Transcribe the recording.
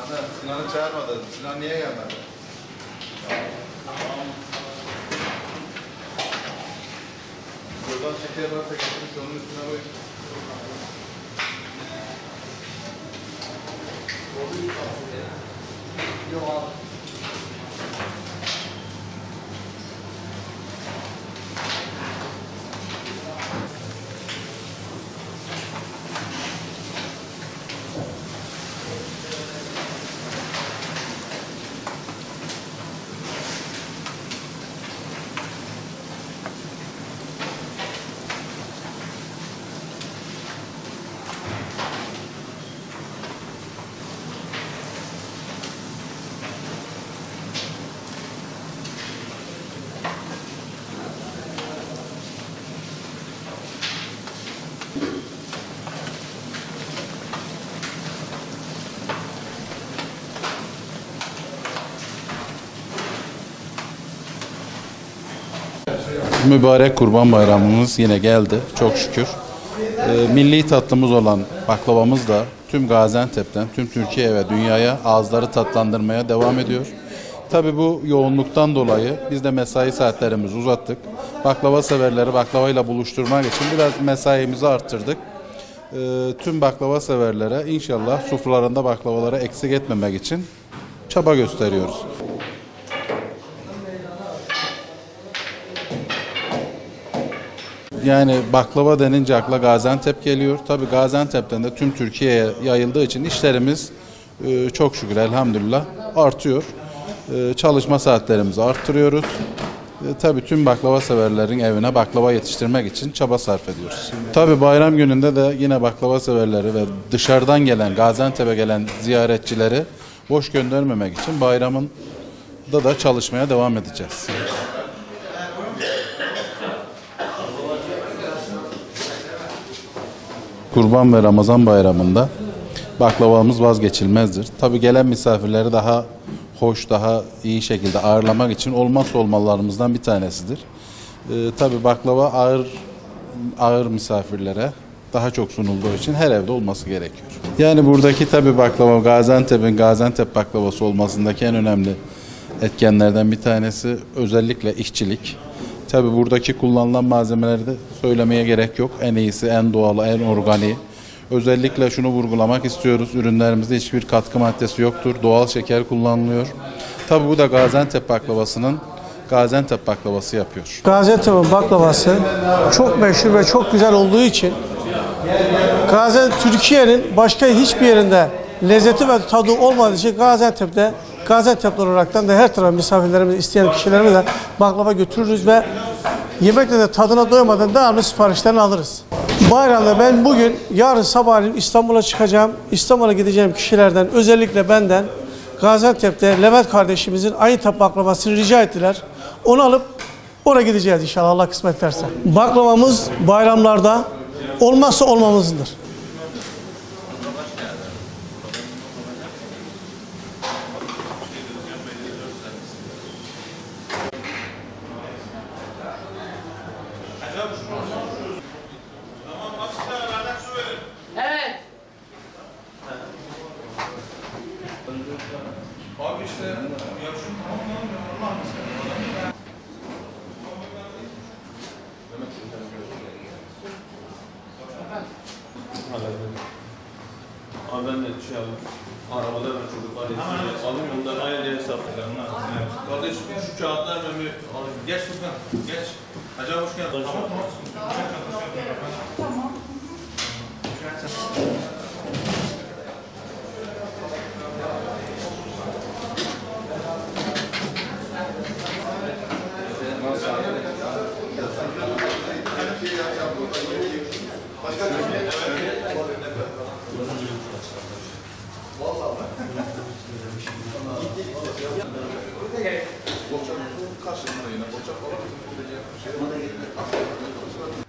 Sinan'ı çağırmadı. Sinan niye gelmedi? Buradan şeker varsa getirmiş onun üstüne koy. Yok abi. Mübarek Kurban Bayramımız yine geldi çok şükür. Milli tatlımız olan baklavamız da tüm Gaziantep'ten, tüm Türkiye ve dünyaya ağızları tatlandırmaya devam ediyor. Tabii bu yoğunluktan dolayı biz de mesai saatlerimizi uzattık. Baklava severleri baklavayla buluşturmak için biraz mesaimizi arttırdık. Tüm baklava severlere inşallah sofralarında baklavaları eksik etmemek için çaba gösteriyoruz. Yani baklava denince akla Gaziantep geliyor. Tabii Gaziantep'ten de tüm Türkiye'ye yayıldığı için işlerimiz çok şükür elhamdülillah artıyor. Çalışma saatlerimizi arttırıyoruz. Tabii tüm baklava severlerin evine baklava yetiştirmek için çaba sarf ediyoruz. Tabii bayram gününde de yine baklava severleri ve dışarıdan gelen, Gaziantep'e gelen ziyaretçileri boş göndermemek için bayramın da çalışmaya devam edeceğiz. Kurban ve Ramazan bayramında baklavamız vazgeçilmezdir. Tabii gelen misafirleri daha hoş, daha iyi şekilde ağırlamak için olmazsa olmazlarımızdan bir tanesidir. Tabii baklava ağır misafirlere daha çok sunulduğu için her evde olması gerekiyor. Yani buradaki tabii baklava Gaziantep'in Gaziantep baklavası olmasındaki en önemli etkenlerden bir tanesi özellikle işçilik. Tabii buradaki kullanılan malzemeleri de söylemeye gerek yok. En iyisi, en doğalı, en organiği. Özellikle şunu vurgulamak istiyoruz. Ürünlerimizde hiçbir katkı maddesi yoktur. Doğal şeker kullanılıyor. Tabii bu da Gaziantep baklavasının Gaziantep baklavası yapıyor. Gaziantep'in baklavası çok meşhur ve çok güzel olduğu için Gaziantep Türkiye'nin başka hiçbir yerinde lezzeti ve tadı olmadığı için Gaziantep'li olaraktan da her taraf misafirlerimiz, isteyen kişilerimize baklava götürürüz ve yemekte de tadına doymadan devamlı siparişlerini alırız. Bayramda ben bugün, yarın sabahleyin İstanbul'a çıkacağım. İstanbul'a gideceğim kişilerden, özellikle benden Gaziantep'te Levent kardeşimizin Ayıntep baklavasını rica ettiler. Onu alıp oraya gideceğiz inşallah, Allah kısmet ederse. Baklavamız bayramlarda olmazsa olmamızdır. Evet. Abi işte ya şu tamam Abi ben de şey alayım. Arabada ben çocuklar yetiştireceğim. Alayım onları ayrıca hesaplayacağım. Evet. Kardeşim şu kağıtlar ben bir alayım. Geç Furkan. Geç. Acaba hoş geldin. Tamam. Boçak karşılığında yine boçak falan bir şey.